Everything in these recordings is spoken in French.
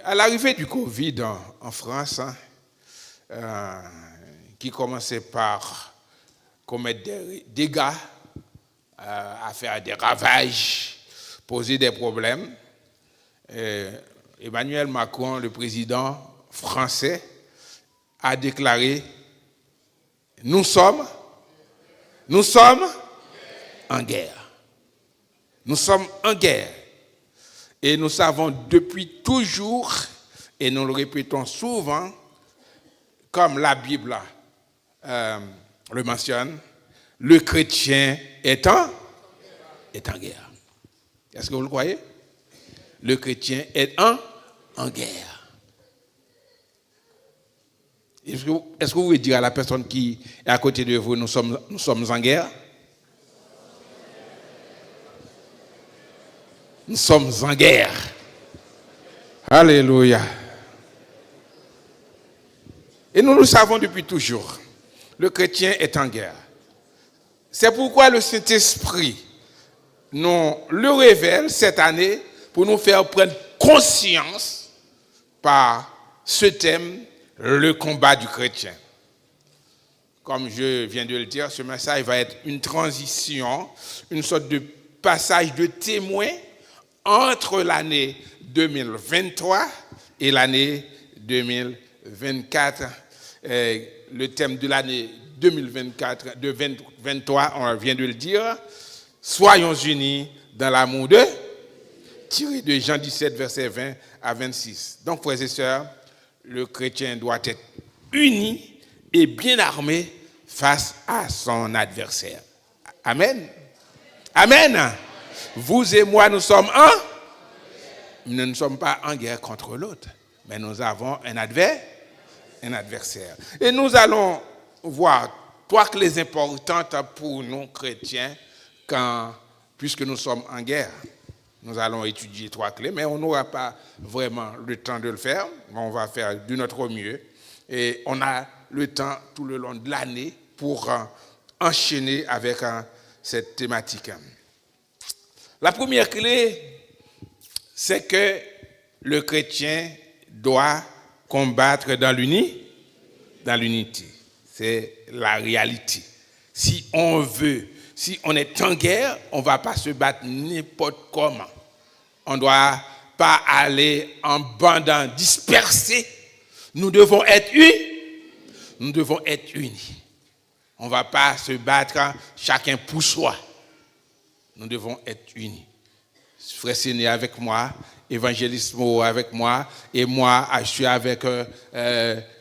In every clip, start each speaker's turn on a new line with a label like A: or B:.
A: à l'arrivée du Covid en France, qui commençait par commettre des dégâts, à faire des ravages, poser des problèmes, Emmanuel Macron, le président français, a déclaré « Nous sommes en guerre. Nous sommes en guerre. » Et nous savons depuis toujours, et nous le répétons souvent, comme la Bible le mentionne, le chrétien est en guerre. Est-ce que vous le croyez? Le chrétien est en guerre. Est-ce que vous pouvez dire à la personne qui est à côté de vous, nous sommes en guerre? Nous sommes en guerre. Alléluia. Et nous le savons depuis toujours. Le chrétien est en guerre. C'est pourquoi le Saint-Esprit nous le révèle cette année pour nous faire prendre conscience par ce thème, le combat du chrétien. Comme je viens de le dire, ce message va être une transition, une sorte de passage de témoin entre l'année 2023 et l'année 2024. Le thème de l'année 2024, de 2023, on vient de le dire, soyons unis dans l'amour de, tiré de Jean 17, verset 20 à 26. Donc, frères et sœurs, le chrétien doit être uni et bien armé face à son adversaire. Amen. Amen. Vous et moi, nous sommes un. Nous ne sommes pas en guerre contre l'autre, mais nous avons un adversaire. Et nous allons voir trois clés importantes pour nous chrétiens puisque nous sommes en guerre. Nous allons étudier trois clés, mais on n'aura pas vraiment le temps de le faire. On va faire de notre mieux. Et on a le temps tout le long de l'année pour enchaîner avec cette thématique. La première clé, c'est que le chrétien doit combattre dans l'unité. C'est la réalité. Si on est en guerre, on ne va pas se battre n'importe comment. On ne doit pas aller en bandant dispersés. Nous devons être unis. On ne va pas se battre chacun pour soi. Nous devons être unis. Frère Séné avec moi, évangéliste Mo avec moi, et moi, je suis avec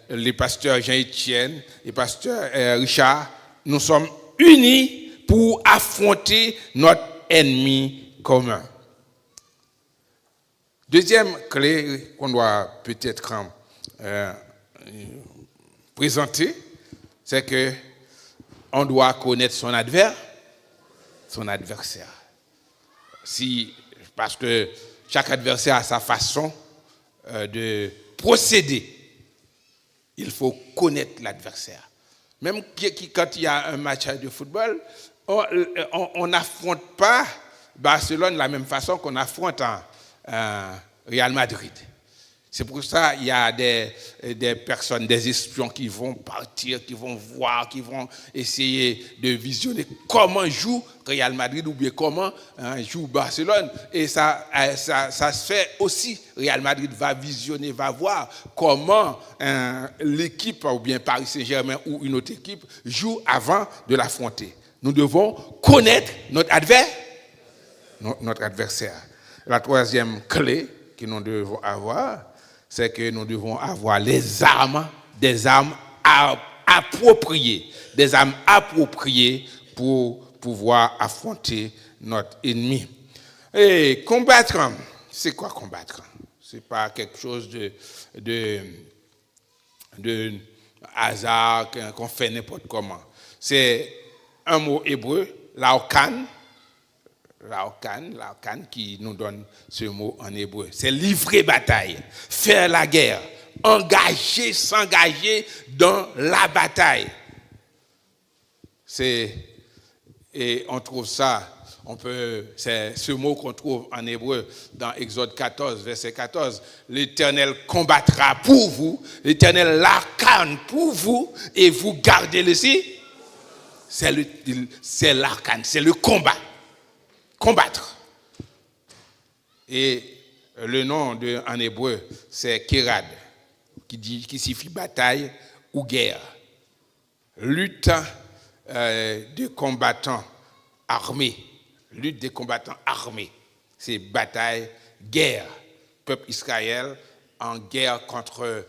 A: les pasteurs Jean-Étienne et pasteur Richard. Nous sommes unis pour affronter notre ennemi commun. Deuxième clé qu'on doit peut-être présenter, c'est que on doit connaître son adversaire. Parce que chaque adversaire a sa façon de procéder. Il faut connaître l'adversaire. Même quand il y a un match de football, on n'affronte pas Barcelone de la même façon qu'on affronte Real Madrid. C'est pour ça qu'il y a des personnes, des espions qui vont partir, qui vont voir, qui vont essayer de visionner comment joue Real Madrid ou bien comment joue Barcelone. Et ça se fait aussi. Real Madrid va visionner, va voir comment l'équipe, ou bien Paris Saint-Germain ou une autre équipe, joue avant de l'affronter. Nous devons connaître notre adversaire. La troisième clé que nous devons avoir, c'est que nous devons avoir des armes appropriées pour pouvoir affronter notre ennemi. Et combattre, c'est quoi combattre? C'est pas quelque chose de hasard qu'on fait n'importe comment. C'est un mot hébreu, laokan, qui nous donne ce mot en hébreu. C'est livrer bataille, faire la guerre, s'engager dans la bataille. Et on trouve ça C'est ce mot qu'on trouve en hébreu dans Exode 14, verset 14. L'Éternel combattra pour vous, l'Éternel l'arcane pour vous, et vous gardez le si. C'est l'arcane, c'est le combat. Combattre. Et le nom en hébreu, c'est Kérad, qui signifie bataille ou guerre. Lutte de combattants armés. Lutte des combattants armés. C'est bataille, guerre. Peuple Israël en guerre contre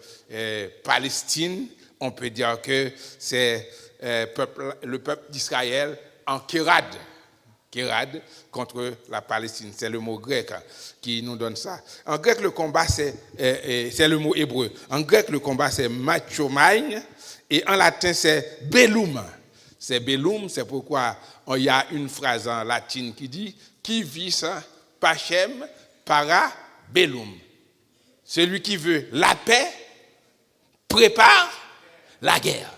A: Palestine. On peut dire que c'est le peuple d'Israël en Kérad. Kérad contre la Palestine. C'est le mot grec qui nous donne ça. En grec, le combat, c'est le mot hébreu. En grec, le combat, c'est machomain. Et en latin, c'est bellum. C'est bellum, c'est pourquoi il y a une phrase en latin qui dit « Qui vis pacem para bellum ». Celui qui veut la paix prépare la guerre.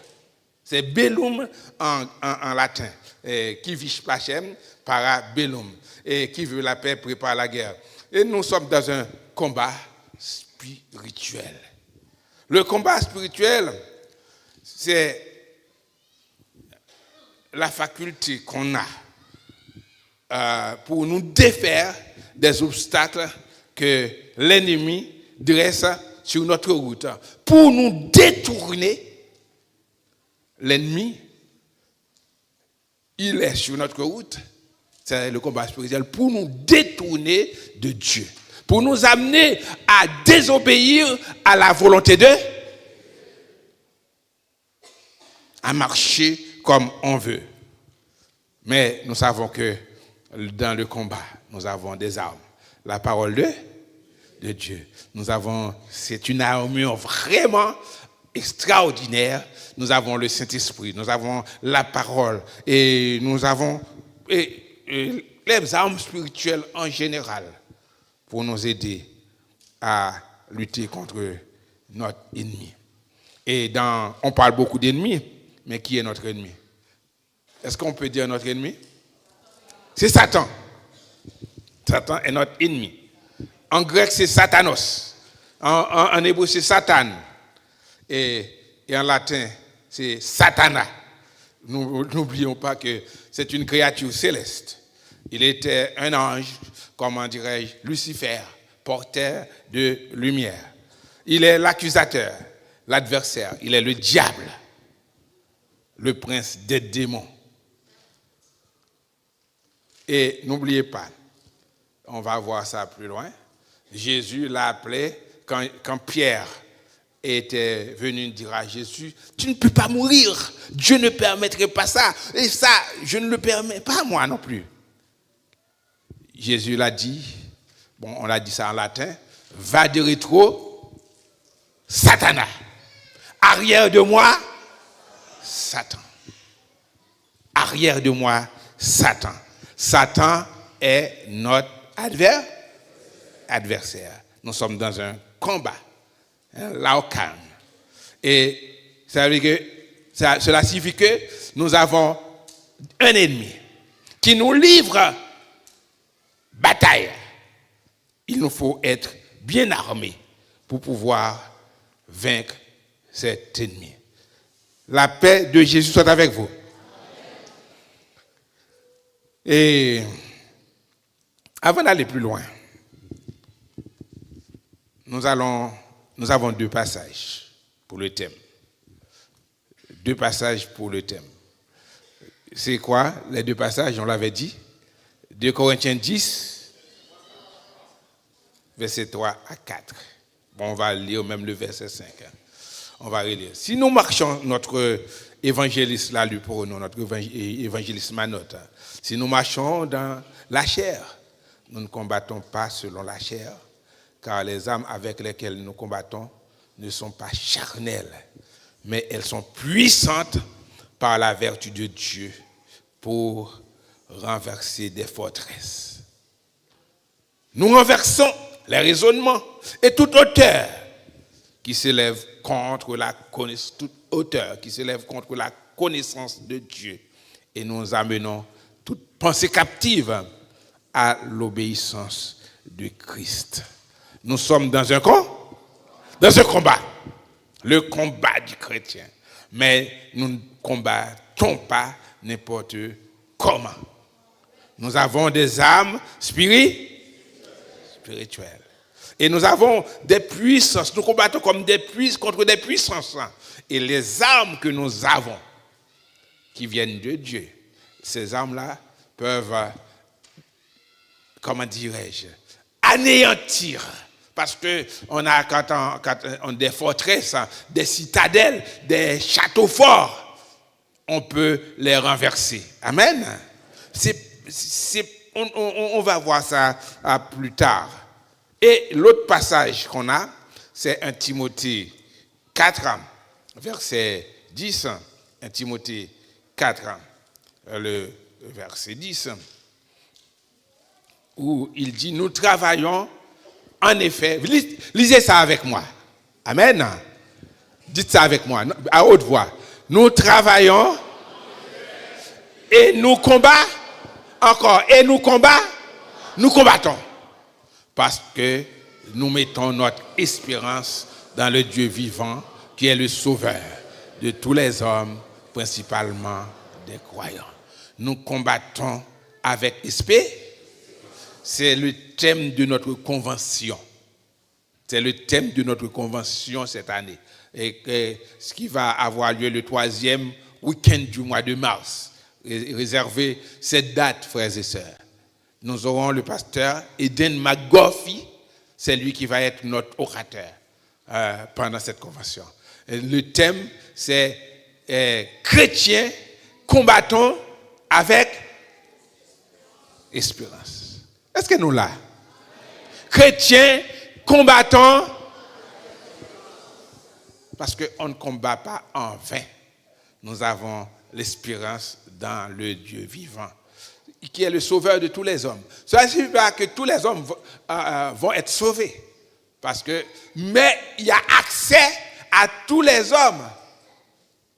A: C'est bellum en latin. Qui vis pacem para bellum. Et qui veut la paix prépare la guerre. Et nous sommes dans un combat spirituel. Le combat spirituel, c'est la faculté qu'on a pour nous défaire des obstacles que l'ennemi dresse sur notre route. Pour nous détourner, l'ennemi, il est sur notre route, c'est le combat spirituel, pour nous détourner de Dieu, pour nous amener à désobéir à la volonté de, à marcher comme on veut. Mais nous savons que dans le combat, nous avons des armes. La parole de Dieu. C'est une armure vraiment extraordinaire. Nous avons le Saint-Esprit, nous avons la parole et nous avons les armes spirituelles en général pour nous aider à lutter contre notre ennemi. Et on parle beaucoup d'ennemis, mais qui est notre ennemi? Est-ce qu'on peut dire notre ennemi? C'est Satan. Satan est notre ennemi. En grec, c'est Satanos. En hébreu, c'est Satan. Et en latin, c'est Satana. N'oublions pas que c'est une créature céleste. Il était un ange, comment dirais-je, Lucifer, porteur de lumière. Il est l'accusateur, l'adversaire. Il est le diable, le prince des démons. Et n'oubliez pas, on va voir ça plus loin, Jésus l'a appelé, quand Pierre était venu dire à Jésus, tu ne peux pas mourir, Dieu ne permettrait pas ça, et ça, je ne le permets pas moi non plus. Jésus l'a dit, on l'a dit ça en latin, va de rétro, Satana, arrière de moi, Satan. Arrière de moi, Satan. Satan est notre adversaire. Nous sommes dans un combat, l'arcane. Et cela signifie que nous avons un ennemi qui nous livre bataille. Il nous faut être bien armés pour pouvoir vaincre cet ennemi. La paix de Jésus soit avec vous. Et avant d'aller plus loin, nous avons deux passages pour le thème. Deux passages pour le thème. C'est quoi les deux passages? On l'avait dit. 2 Corinthiens 10, verset 3 à 4. On va lire même le verset 5. On va relire. Si nous marchons, notre évangéliste l'a lu pour nous, notre évangéliste Manotte. Si nous marchons dans la chair, nous ne combattons pas selon la chair, car les armes avec lesquelles nous combattons ne sont pas charnelles, mais elles sont puissantes par la vertu de Dieu pour renverser des forteresses. Nous renversons les raisonnements et toute hauteur qui s'élève contre la connaissance de Dieu, et nous amenons toute pensée captive à l'obéissance de Christ. Nous sommes dans un combat. Le combat du chrétien. Mais nous ne combattons pas n'importe comment. Nous avons des armes spirituelles. Et nous avons des puissances. Nous combattons contre des puissances. Et les armes que nous avons, qui viennent de Dieu, ces armes-là peuvent, comment dirais-je, anéantir. Parce que on a quand on des forteresses, des citadelles, des châteaux forts, on peut les renverser. Amen. On va voir ça plus tard. Et l'autre passage qu'on a, c'est 1 Timothée 4, verset 10. 1 Timothée 4, le verset 10, où il dit, nous travaillons, en effet, lisez ça avec moi. Amen. Dites ça avec moi, à haute voix. Nous travaillons et nous combattons. Encore, et nous combattons. Parce que nous mettons notre espérance dans le Dieu vivant, qui est le sauveur de tous les hommes, principalement des croyants. Nous combattons avec espérance. C'est le thème de notre convention. C'est le thème de notre convention cette année. Et ce qui va avoir lieu le 3e week-end du mois de mars. Réservez cette date, frères et sœurs. Nous aurons le pasteur Eden McGoffey. C'est lui qui va être notre orateur pendant cette convention. Et le thème, c'est chrétiens combattons avec espérance. Est-ce que nous là? Chrétiens combattons, parce qu'on ne combat pas en vain. Nous avons l'espérance dans le Dieu vivant, qui est le sauveur de tous les hommes. Cela ne signifie pas que tous les hommes vont être sauvés. Mais il y a accès à tous les hommes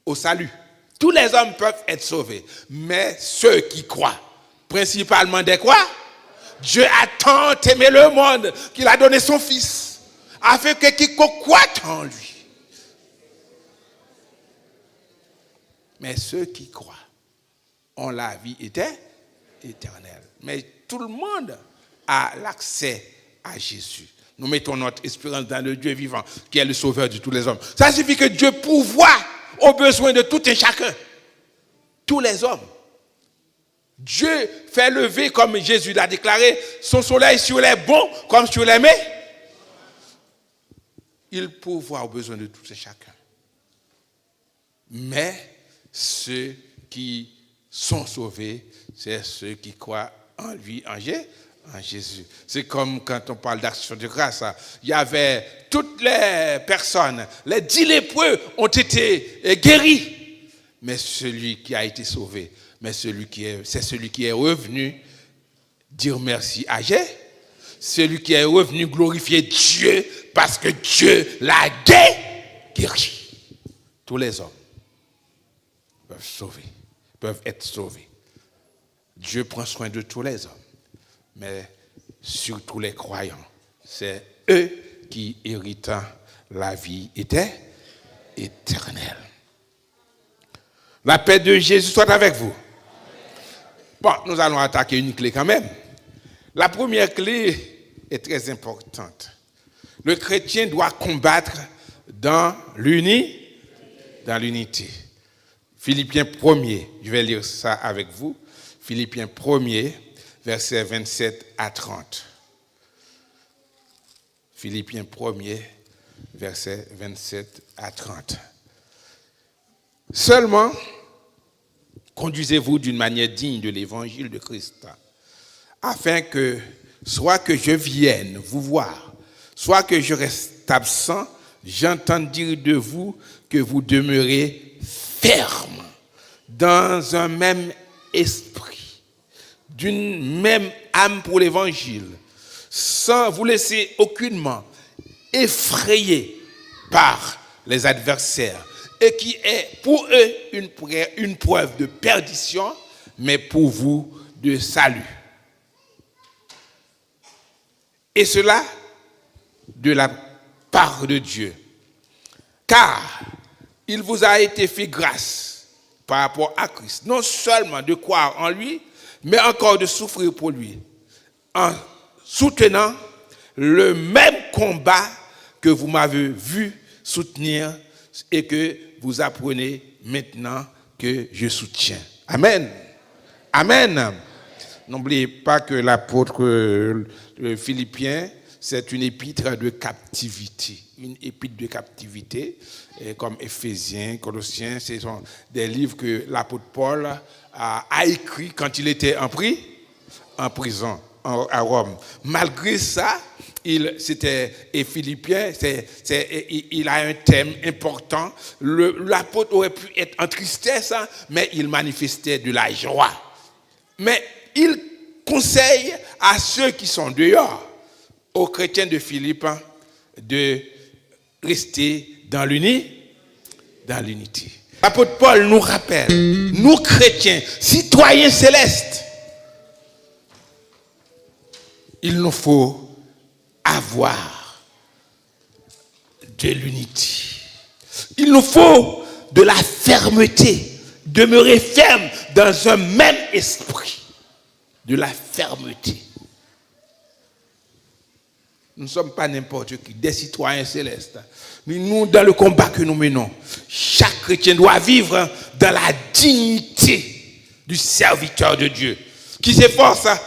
A: au salut. Tous les hommes peuvent être sauvés. Mais ceux qui croient, principalement des quoi? Dieu a tant aimé le monde qu'il a donné son Fils, afin que quiconque croit en lui. Mais ceux qui croient ont la vie éternelle. Mais tout le monde a l'accès à Jésus. Nous mettons notre espérance dans le Dieu vivant, qui est le sauveur de tous les hommes. Ça signifie que Dieu pourvoit aux besoins de tout et chacun. Tous les hommes. Dieu fait lever, comme Jésus l'a déclaré, son soleil sur les bons comme sur les méchants. Il pourvoit aux besoins de tout et chacun. Mais ceux qui sont sauvés, c'est ceux qui croient en lui, en Jésus. C'est comme quand on parle d'action de grâce. Il y avait toutes les personnes, les 10 lépreux ont été guéris. Mais celui qui a été sauvé, c'est celui qui est revenu dire merci à Dieu. Celui qui est revenu glorifier Dieu parce que Dieu l'a guéri. Tous les hommes peuvent être sauvés. Dieu prend soin de tous les hommes. Mais surtout les croyants, c'est eux qui héritent la vie éternelle. La paix de Jésus soit avec vous. Bon, nous allons attaquer une clé quand même. La première clé est très importante. Le chrétien doit combattre dans l'unité. Philippiens 1er, je vais lire ça avec vous. Philippiens 1er, versets 27 à 30. Philippiens 1er, versets 27 à 30. Seulement, conduisez-vous d'une manière digne de l'évangile de Christ, afin que, soit que je vienne vous voir, soit que je reste absent, j'entende dire de vous que vous demeurez ferme dans un même esprit, d'une même âme pour l'évangile, sans vous laisser aucunement effrayer par les adversaires, et qui est pour eux une preuve de perdition, mais pour vous de salut. Et cela de la part de Dieu. Car il vous a été fait grâce par rapport à Christ, non seulement de croire en lui, mais encore de souffrir pour lui, en soutenant le même combat que vous m'avez vu soutenir et que vous apprenez maintenant que je soutiens. Amen. Amen. N'oubliez pas que l'apôtre Philippiens, c'est une épître de captivité. Une épître de captivité, comme Éphésiens, Colossiens, ce sont des livres que l'apôtre Paul a écrits quand il était en prison à Rome. Malgré ça, et Philippiens, il a un thème important. L'apôtre aurait pu être en tristesse, mais il manifestait de la joie. Mais il conseille à ceux qui sont dehors, aux chrétiens de Philippe, de rester dans l'unité. L'apôtre Paul nous rappelle, nous chrétiens, citoyens célestes, il nous faut avoir de l'unité. Il nous faut de la fermeté, demeurer ferme dans un même esprit, de la fermeté. Nous ne sommes pas n'importe qui, des citoyens célestes. Mais nous, dans le combat que nous menons, chaque chrétien doit vivre dans la dignité du serviteur de Dieu, qui s'efforce à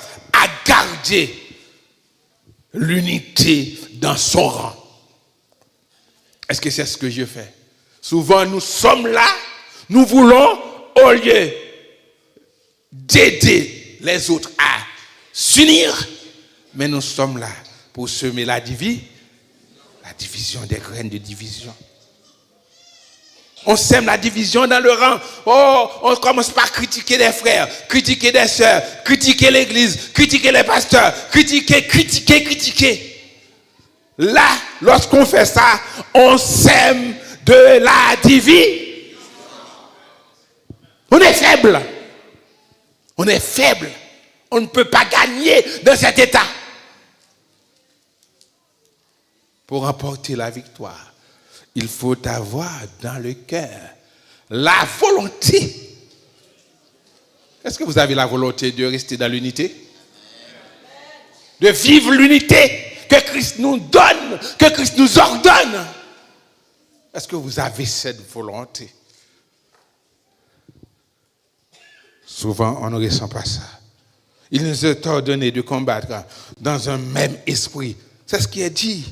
A: garder l'unité dans son rang. Est-ce que c'est ce que je fais? Souvent, nous sommes là, nous voulons, au lieu d'aider les autres à s'unir, mais nous sommes là pour semer la division, des graines de division. On sème la division dans le rang. Oh, on commence par critiquer les frères, critiquer les sœurs, critiquer l'église, critiquer les pasteurs, critiquer. Là, lorsqu'on fait ça, on sème de la division. On est faible. On ne peut pas gagner dans cet état. Pour remporter la victoire, il faut avoir dans le cœur la volonté. Est-ce que vous avez la volonté de rester dans l'unité? De vivre l'unité que Christ nous donne, que Christ nous ordonne. Est-ce que vous avez cette volonté? Souvent, on ne ressent pas ça. Il nous est ordonné de combattre dans un même esprit. C'est ce qui est dit.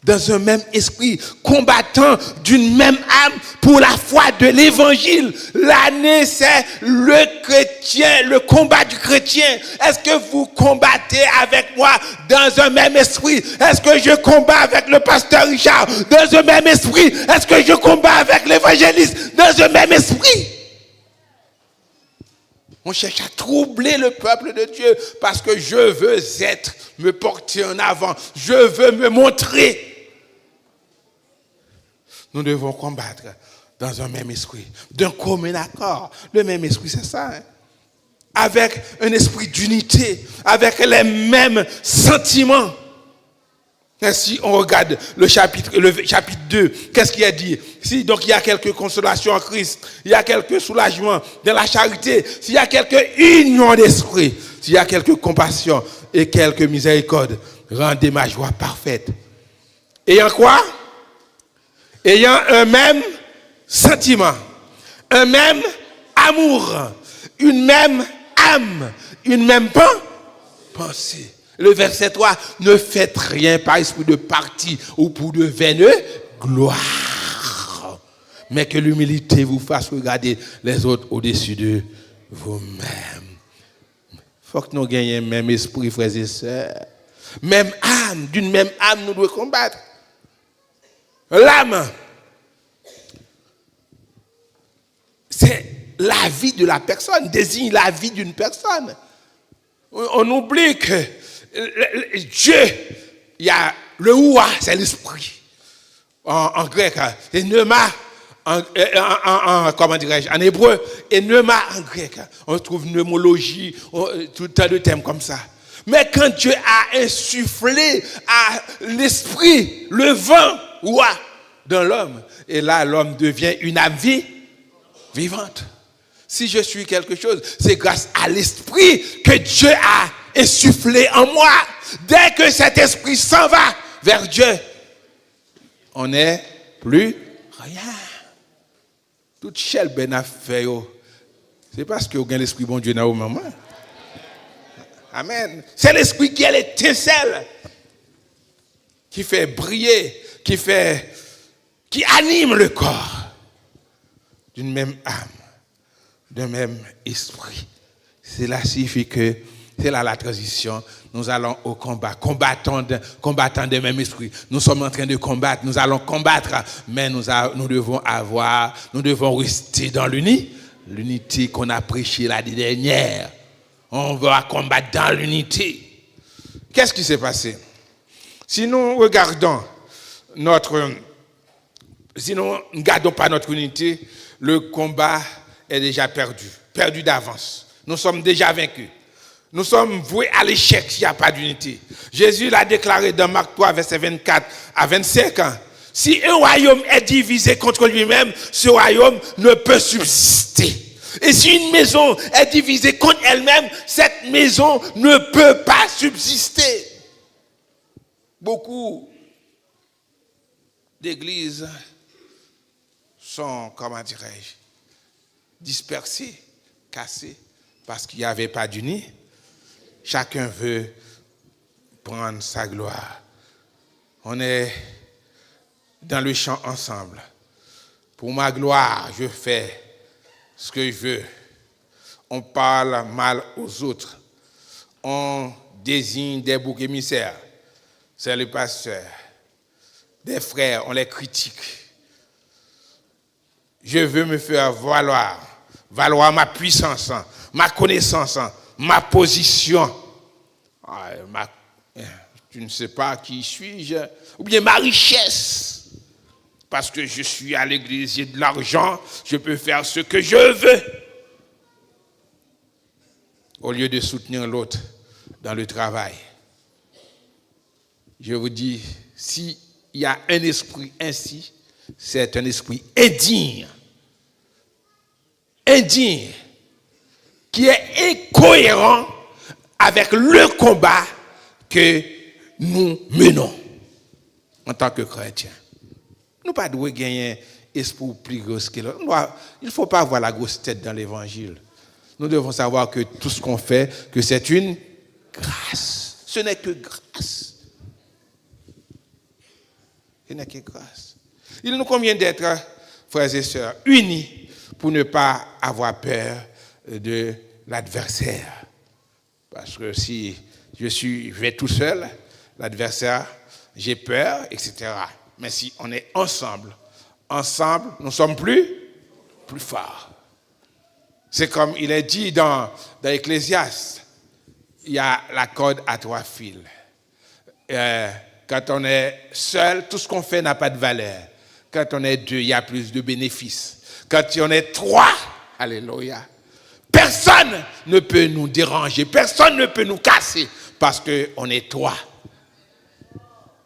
A: Dans un même esprit, combattant d'une même âme pour la foi de l'évangile. L'année, c'est le combat du chrétien. Est-ce que vous combattez avec moi dans un même esprit? Est-ce que je combats avec le pasteur Richard dans un même esprit? Est-ce que je combats avec l'évangéliste dans un même esprit? On cherche à troubler le peuple de Dieu parce que je veux me porter en avant. Je veux me montrer. Nous devons combattre dans un même esprit, d'un commun accord. Le même esprit, c'est ça. Avec un esprit d'unité, avec les mêmes sentiments. Et si on regarde le chapitre 2, qu'est-ce qu'il a dit? Si donc il y a quelque consolation en Christ, il y a quelque soulagement dans la charité, s'il y a quelque union d'esprit, s'il y a quelque compassion et quelque miséricorde, rendez ma joie parfaite. Ayant quoi? Ayant un même sentiment, un même amour, une même âme, une même pensée. Le verset 3, ne faites rien par esprit de parti ou pour de vaine gloire, mais que l'humilité vous fasse regarder les autres au-dessus de vous-même. Il faut que nous gagnions le même esprit, frères et sœurs. Même âme, d'une même âme, nous devons combattre. L'âme, c'est la vie de la personne, désigne la vie d'une personne. On oublie que Dieu, il y a le oua, c'est l'esprit. En grec, et pneuma, comment dirais-je, en hébreu, et pneuma en grec. On trouve pneumologie, tout un tas de thèmes comme ça. Mais quand Dieu a insufflé à l'esprit, le vent, dans l'homme, et là, l'homme devient une âme vivante. Si je suis quelque chose, c'est grâce à l'esprit que Dieu a insufflé en moi. Dès que cet esprit s'en va vers Dieu, on n'est plus rien. Toute chelle ben a fait, c'est parce que vous avez l'esprit bon Dieu dans vos mamans. Amen. C'est l'esprit qui est l'étincelle, qui fait briller, qui anime le corps d'une même âme, d'un même esprit. Cela signifie que c'est là la transition. Nous allons au combat, combattant de même esprit. Nous sommes en train de combattre, nous allons combattre, mais nous devons rester dans l'unité qu'on a prêchée l'année dernière. On va combattre dans l'unité. Qu'est-ce qui s'est passé? Si nous ne gardons pas notre unité, le combat est déjà perdu d'avance. Nous sommes déjà vaincus. Nous sommes voués à l'échec s'il n'y a pas d'unité. Jésus l'a déclaré dans Marc 3, versets 24 à 25. Si un royaume est divisé contre lui-même, ce royaume ne peut subsister. Et si une maison est divisée contre elle-même, cette maison ne peut pas subsister. Beaucoup d'églises sont, dispersées, cassées, parce qu'il n'y avait pas d'unité. Chacun veut prendre sa gloire. On est dans le champ ensemble. Pour ma gloire, je fais ce que je veux. On parle mal aux autres. On désigne des boucs émissaires. C'est le pasteur. Des frères, on les critique. Je veux me faire valoir ma puissance, ma connaissance, ma position. Tu ne sais pas qui suis-je, ou bien ma richesse. Parce que je suis à l'église, j'ai de l'argent, je peux faire ce que je veux. Au lieu de soutenir l'autre dans le travail. Je vous dis, s'il y a un esprit ainsi, c'est un esprit indigne. Indigne. Qui est incohérent avec le combat que nous menons en tant que chrétiens. Nous ne devons pas gagner un esprit plus gros que l'autre. Il ne faut pas avoir la grosse tête dans l'évangile. Nous devons savoir que tout ce qu'on fait, que c'est une grâce. Ce n'est que grâce. Ce n'est que grâce. Il nous convient d'être, frères et sœurs, unis pour ne pas avoir peur de l'adversaire. Parce que si je vais tout seul, l'adversaire, j'ai peur, etc. Mais si on est ensemble, nous sommes plus forts. C'est comme il est dit dans Ecclésiaste, il y a la corde à 3 fils. Quand on est seul, tout ce qu'on fait n'a pas de valeur. Quand on est 2, il y a plus de bénéfices. Quand on est 3, alléluia, personne ne peut nous déranger, personne ne peut nous casser parce qu'on est 3.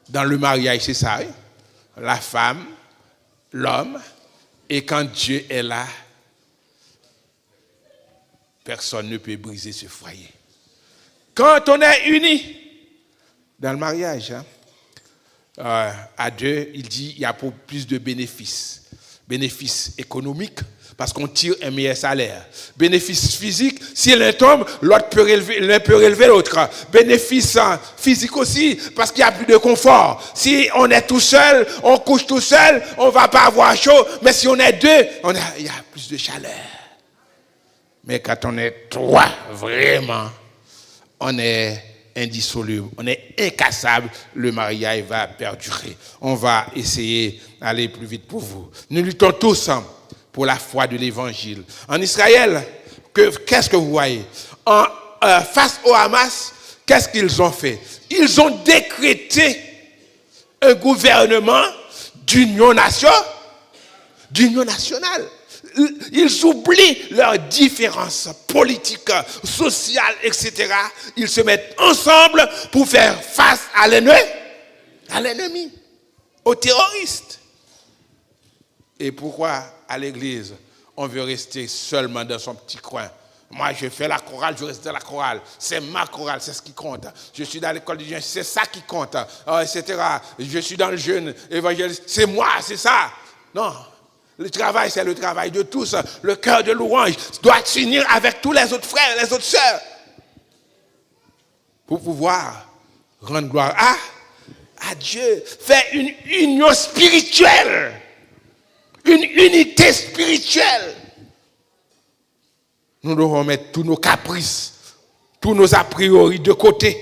A: Dans le mariage, c'est ça, hein? La femme, l'homme, et quand Dieu est là, personne ne peut briser ce foyer. Quand on est unis dans le mariage, à 2, il dit il y a plus de bénéfices. Bénéfices économiques, parce qu'on tire un meilleur salaire. Bénéfices physiques, si l'un tombe, l'un peut relever l'autre. Bénéfices physiques aussi, parce qu'il y a plus de confort. Si on est tout seul, on couche tout seul, on ne va pas avoir chaud. Mais si on est 2, il y a plus de chaleur. Mais quand on est 3, vraiment, on est indissoluble, on est incassable, le mariage va perdurer. On va essayer d'aller plus vite pour vous. Nous luttons tous pour la foi de l'évangile. En Israël, qu'est-ce que vous voyez? Face au Hamas, qu'est-ce qu'ils ont fait? Ils ont décrété un gouvernement d'union nationale. ils oublient leurs différences politiques, sociales, etc. Ils se mettent ensemble pour faire face à l'ennemi, aux terroristes. Et pourquoi à l'église, on veut rester seulement dans son petit coin? Moi, je fais la chorale, je reste dans la chorale. C'est ma chorale, c'est ce qui compte. Je suis dans l'école du jeune, c'est ça qui compte, etc. Je suis dans le jeune évangéliste, c'est moi, c'est ça. Non, le travail, c'est le travail de tous. Le cœur de louange doit s'unir avec tous les autres frères, les autres sœurs, pour pouvoir rendre gloire à Dieu. Faire une union spirituelle, une unité spirituelle. Nous devons mettre tous nos caprices, tous nos a priori de côté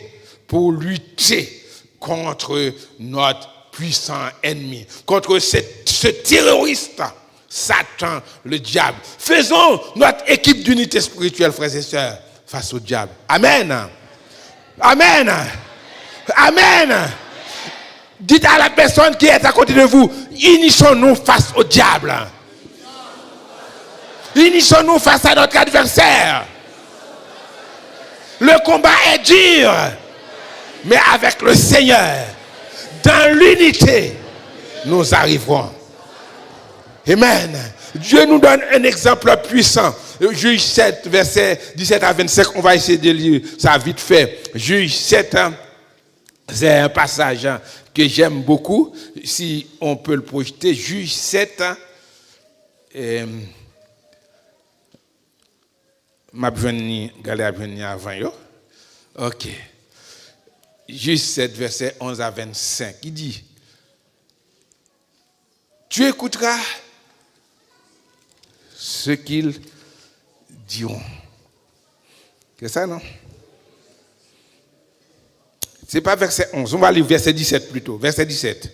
A: pour lutter contre notre puissant ennemi, contre ce terroriste, Satan, le diable. Faisons notre équipe d'unité spirituelle, frères et sœurs, face au diable. Amen. Amen. Amen. Dites à la personne qui est à côté de vous, unissons-nous face au diable. Unissons-nous face à notre adversaire. Le combat est dur, mais avec le Seigneur, dans l'unité, nous arriverons. Amen. Dieu nous donne un exemple puissant. Juge 7, versets 17 à 25, on va essayer de lire ça vite fait. Juge 7, c'est un passage que j'aime beaucoup. Si on peut le projeter, Juge 7, m'a venu avant yo. OK. Juste 7 versets 11 à 25. Il dit: tu écouteras ce qu'ils diront. C'est ça, non? C'est pas verset 11, on va lire verset 17 plutôt. Verset 17.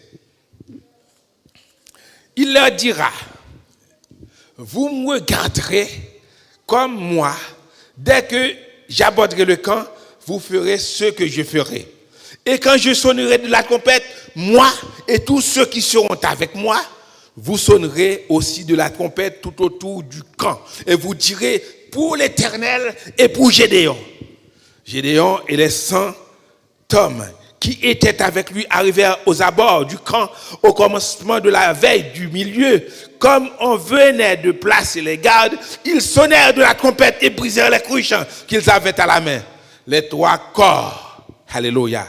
A: Il leur dira: vous me regarderez comme moi, dès que j'aborderai le camp, vous ferez ce que je ferai. Et quand je sonnerai de la trompette, moi et tous ceux qui seront avec moi, vous sonnerez aussi de la trompette tout autour du camp. Et vous direz: pour l'Éternel et pour Gédéon. Gédéon et les 100 hommes qui étaient avec lui arrivèrent aux abords du camp au commencement de la veille du milieu. Comme on venait de placer les gardes, ils sonnèrent de la trompette et brisèrent les cruches qu'ils avaient à la main. Les 3 corps, alléluia.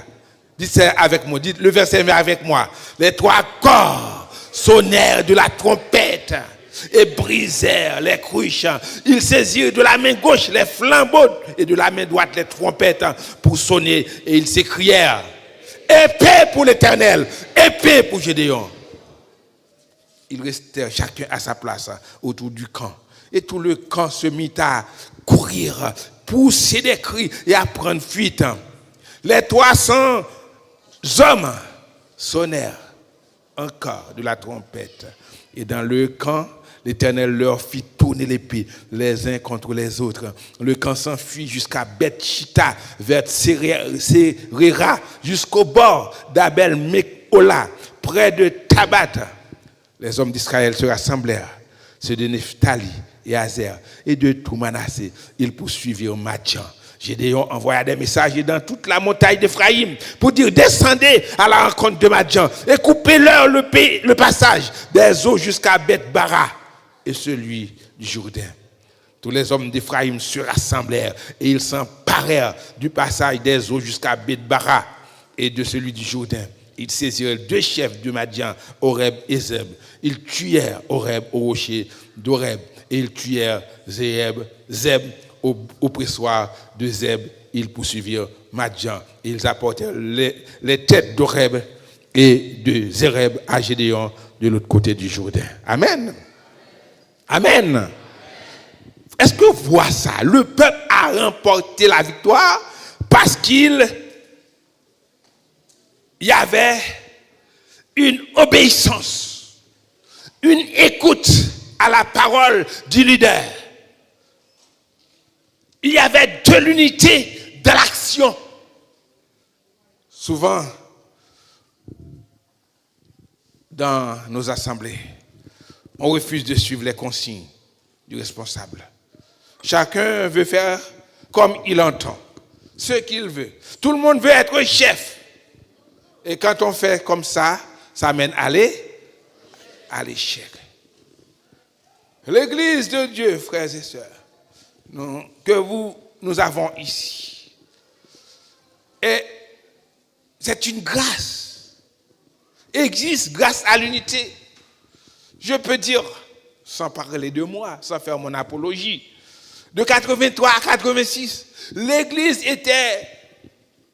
A: Dites ça avec moi, dites le verset avec moi. Les 3 corps sonnèrent de la trompette et brisèrent les cruches. Ils saisirent de la main gauche les flambeaux et de la main droite les trompettes pour sonner, et ils s'écrièrent: épée pour l'Éternel, épée pour Gédéon. Ils restèrent chacun à sa place autour du camp. Et tout le camp se mit à courir, pousser des cris et à prendre fuite. Les 300 hommes sonnèrent encore de la trompette. Et dans le camp, l'Éternel leur fit tourner l'épée les uns contre les autres. Le camp s'enfuit jusqu'à Beth-Shitta, vers Serera, jusqu'au bord d'Abel-Mehola, près de Tabat. Les hommes d'Israël se rassemblèrent, ceux de Nephtali et Azer, et de tout Manassé. Ils poursuivirent Madian. Gédéon envoya des messagers dans toute la montagne d'Éphraïm pour dire: descendez à la rencontre de Madian et coupez-leur le passage des eaux jusqu'à Beth-Bara et celui du Jourdain. Tous les hommes d'Éphraïm se rassemblèrent et ils s'emparèrent du passage des eaux jusqu'à Beth-Bara et de celui du Jourdain. Ils saisirent 2 chefs de Madian, Oreb et Zeb. Ils tuèrent Oreb au rocher d'Oreb et ils tuèrent Zeb au pressoir de Zeb. Ils poursuivirent Madian. Ils apportèrent les têtes d'Oreb et de Zereb à Gédéon de l'autre côté du Jourdain. Amen. Amen. Est-ce que vous voyez ça? Le peuple a remporté la victoire parce qu'il y avait une obéissance, une écoute à la parole du leader. Il y avait de l'unité dans l'action. Souvent, dans nos assemblées, on refuse de suivre les consignes. du responsable. Chacun veut faire comme il entend, ce qu'il veut. Tout le monde veut être chef. Et quand on fait comme ça mène à l'échec. L'Église de Dieu, frères et sœurs, nous avons ici. Et c'est une grâce. Existe grâce à l'unité. Je peux dire, sans parler de moi, sans faire mon apologie, de 83 à 86, l'Église était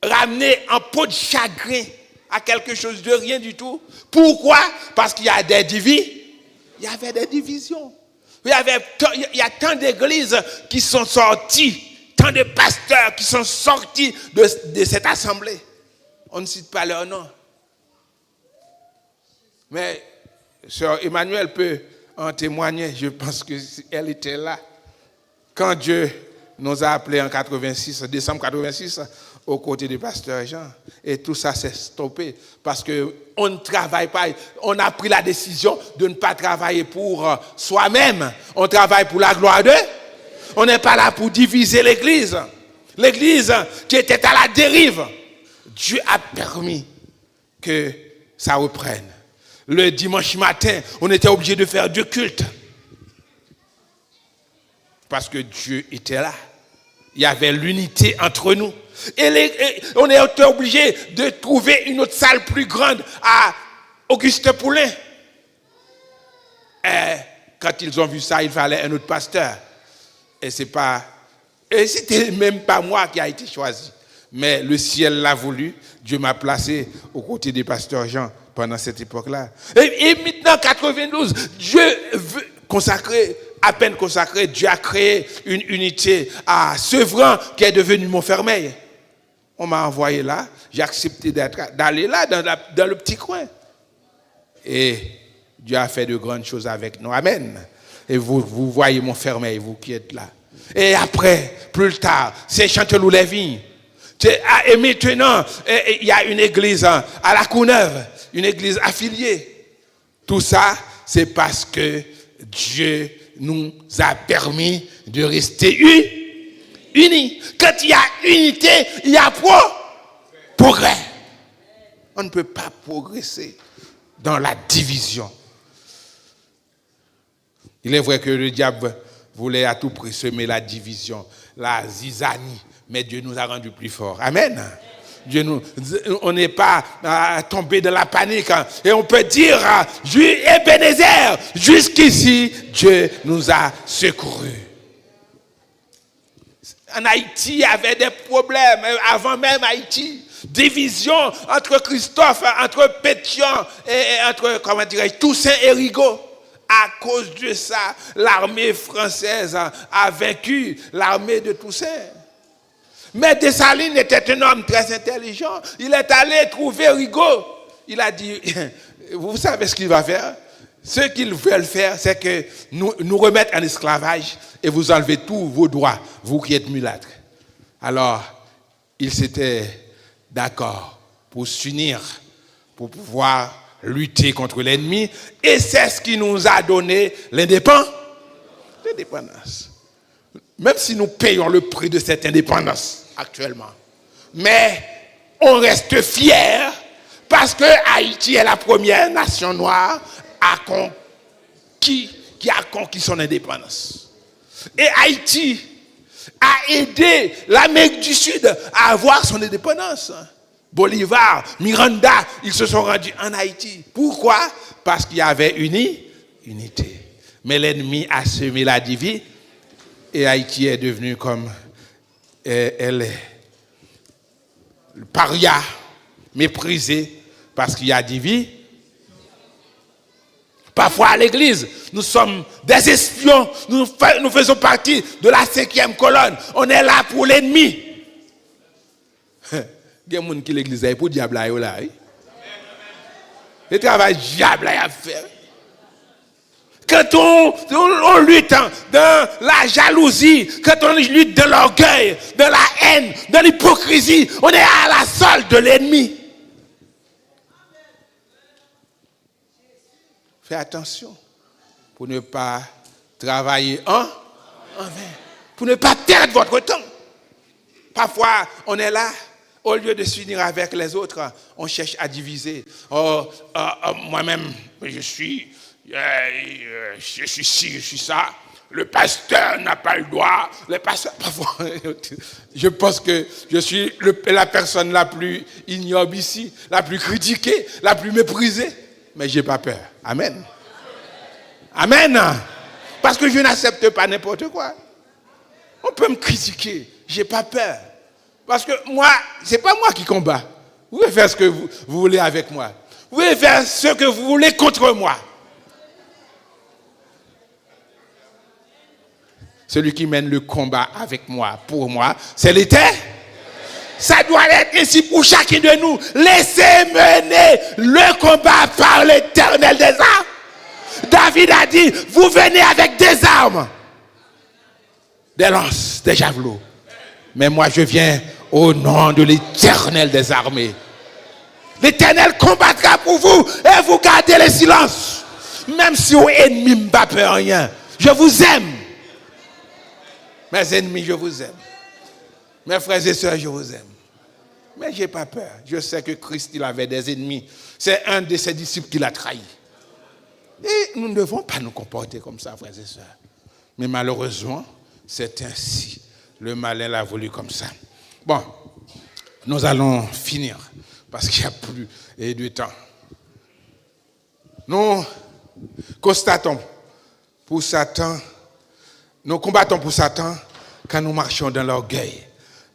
A: ramenée en peau de chagrin à quelque chose de rien du tout. Pourquoi? Parce qu'il y a il y avait des divisions. Il y a tant d'églises qui sont sorties, tant de pasteurs qui sont sortis de cette assemblée. On ne cite pas leur nom. Mais sœur Emmanuel peut en témoigner. Je pense qu'elle était là. Quand Dieu nous a appelés en 86, décembre 86, aux côtés du pasteur Jean. Et tout ça s'est stoppé parce qu'on ne travaille pas. On a pris la décision de ne pas travailler pour soi-même. On travaille pour la gloire de Dieu. On n'est pas là pour diviser l'église. L'église qui était à la dérive. Dieu a permis que ça reprenne. Le dimanche matin, on était obligé de faire du culte. Parce que Dieu était là. Il y avait l'unité entre nous. Et on était obligé de trouver une autre salle plus grande à Auguste Poulain. Et quand ils ont vu ça, il fallait un autre pasteur. Et c'était même pas moi qui a été choisi. Mais le ciel l'a voulu. Dieu m'a placé aux côtés du pasteur Jean pendant cette époque-là. Et maintenant, 92, Dieu veut à peine consacré, Dieu a créé une unité à Sevran qui est devenue Montfermeil. On m'a envoyé là, j'ai accepté d'aller là, dans le petit coin. Et Dieu a fait de grandes choses avec nous. Amen. Et vous voyez Montfermeil, vous qui êtes là. Et après, plus tard, c'est Chanteloup-les-Vignes. Et maintenant, il y a une église à la Courneuve, une église affiliée. Tout ça, c'est parce que Dieu nous a permis de rester unis. Quand il y a unité, il y a progrès. On ne peut pas progresser dans la division. Il est vrai que le diable voulait à tout prix semer la division, la zizanie, mais Dieu nous a rendus plus forts. Amen. On n'est pas tombé dans la panique. Et on peut dire, Ebenezer, jusqu'ici, Dieu nous a secourus. En Haïti, il y avait des problèmes. Avant même Haïti, division entre Christophe, entre Pétion et entre, Toussaint et Rigaud. À cause de ça, l'armée française a vaincu l'armée de Toussaint. Mais Dessalines était un homme très intelligent. Il est allé trouver Rigaud. Il a dit, vous savez ce qu'il va faire? Ce qu'ils veulent faire, c'est que nous remettre en esclavage et vous enlever tous vos droits, vous qui êtes mulâtres. Alors, ils s'étaient d'accord pour s'unir, pour pouvoir lutter contre l'ennemi. Et c'est ce qui nous a donné l'indépendance. Même si nous payons le prix de cette indépendance actuellement. Mais on reste fiers parce que Haïti est la première nation noire qui a conquis son indépendance. Et Haïti a aidé l'Amérique du Sud à avoir son indépendance. Bolivar, Miranda, ils se sont rendus en Haïti. Pourquoi? Parce qu'il y avait unité. Mais l'ennemi a semé la division et Haïti est devenu comme elle est. Le paria, méprisé parce qu'il y a division. Parfois à l'église, nous sommes des espions, nous faisons partie de la 5e colonne. On est là pour l'ennemi. Il y a des gens qui l'église pour le diable là. Le travail diable à faire. Quand on lutte dans la jalousie, quand on lutte dans l'orgueil, dans la haine, dans l'hypocrisie, on est à la solde de l'ennemi. Fais attention pour ne pas Travaillez en vain. Pour ne pas perdre votre temps. Parfois, on est là, au lieu de s'unir avec les autres, on cherche à diviser. Moi-même, je suis ci, je suis ça. Le pasteur n'a pas le droit. Le pasteur, parfois, je pense que je suis la personne la plus ignoble ici, la plus critiquée, la plus méprisée. Mais je n'ai pas peur. Amen. Amen. Parce que je n'accepte pas n'importe quoi. On peut me critiquer. Je n'ai pas peur. Parce que moi, ce n'est pas moi qui combat. Vous pouvez faire ce que vous voulez avec moi. Vous pouvez faire ce que vous voulez contre moi. Celui qui mène le combat avec moi, pour moi, c'est l'Éternel. Ça doit être ainsi pour chacun de nous. Laissez mener le combat par l'Éternel des armes. David a dit, vous venez avec des armes, des lances, des javelots. Mais moi, je viens au nom de l'Éternel des armées. L'Éternel combattra pour vous et vous gardez le silence. Même si vos ennemis ne m'ont pas rien, je vous aime. Mes ennemis, je vous aime. Mes frères et sœurs, je vous aime. Mais je n'ai pas peur. Je sais que Christ, il avait des ennemis. C'est un de ses disciples qui l'a trahi. Et nous ne devons pas nous comporter comme ça, frères et sœurs. Mais malheureusement, c'est ainsi. Le malin l'a voulu comme ça. Bon, nous allons finir parce qu'il n'y a plus de temps. Nous constatons pour Satan, nous combattons pour Satan quand nous marchons dans l'orgueil,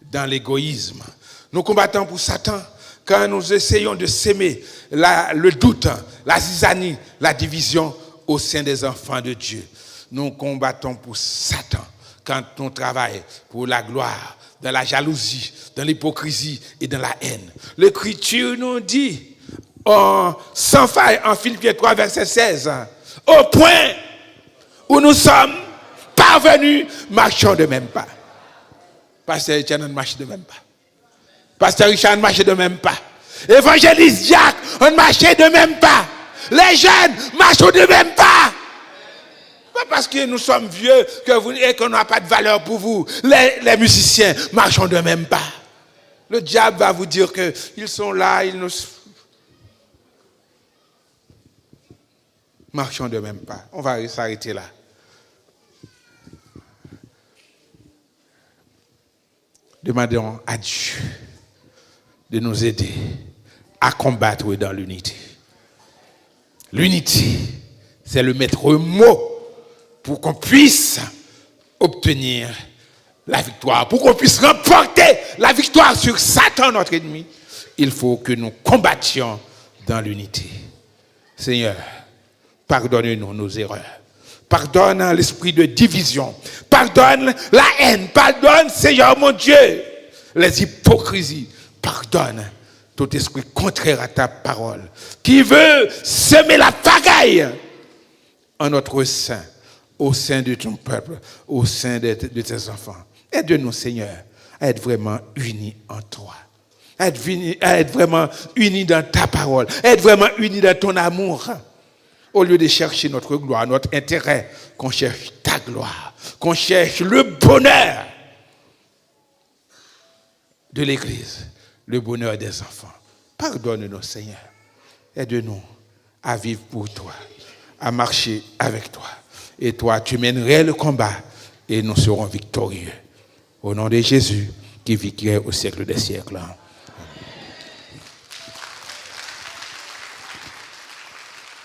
A: dans l'égoïsme. Nous combattons pour Satan quand nous essayons de s'aimer le doute, la zizanie, la division au sein des enfants de Dieu. Nous combattons pour Satan quand on travaille pour la gloire, dans la jalousie, dans l'hypocrisie et dans la haine. L'Écriture nous dit, sans faille, en Philippiens 3, verset 16, au point où nous sommes parvenus, marchons de même pas. Pasteur Etienne ne marche de même pas. Pasteur Richard ne marche de même pas. Évangéliste Jacques, on ne marchait de même pas. Les jeunes marchent de même pas. Pas parce que nous sommes vieux et qu'on n'a pas de valeur pour vous. Les musiciens marchent de même pas. Le diable va vous dire qu'ils sont là, ils nous... Marchons de même pas. On va s'arrêter là. Demandons à Dieu de nous aider à combattre dans l'unité. L'unité, c'est le maître mot pour qu'on puisse obtenir la victoire, pour qu'on puisse remporter la victoire sur Satan, notre ennemi. Il faut que nous combattions dans l'unité. Seigneur, pardonne-nous nos erreurs. Pardonne l'esprit de division. Pardonne la haine. Pardonne, Seigneur mon Dieu, les hypocrisies. Pardonne tout esprit contraire à ta parole qui veut semer la pagaille en notre sein, au sein de ton peuple, au sein de tes enfants. Aide-nous, Seigneur, à être vraiment unis en toi. À être vraiment unis dans ta parole. À être vraiment unis dans ton amour. Au lieu de chercher notre gloire, notre intérêt, qu'on cherche ta gloire, qu'on cherche le bonheur de l'Église, le bonheur des enfants. Pardonne-nous, Seigneur. Aide-nous à vivre pour toi, à marcher avec toi. Et toi, tu mènerais le combat et nous serons victorieux. Au nom de Jésus, qui vit au siècle des siècles.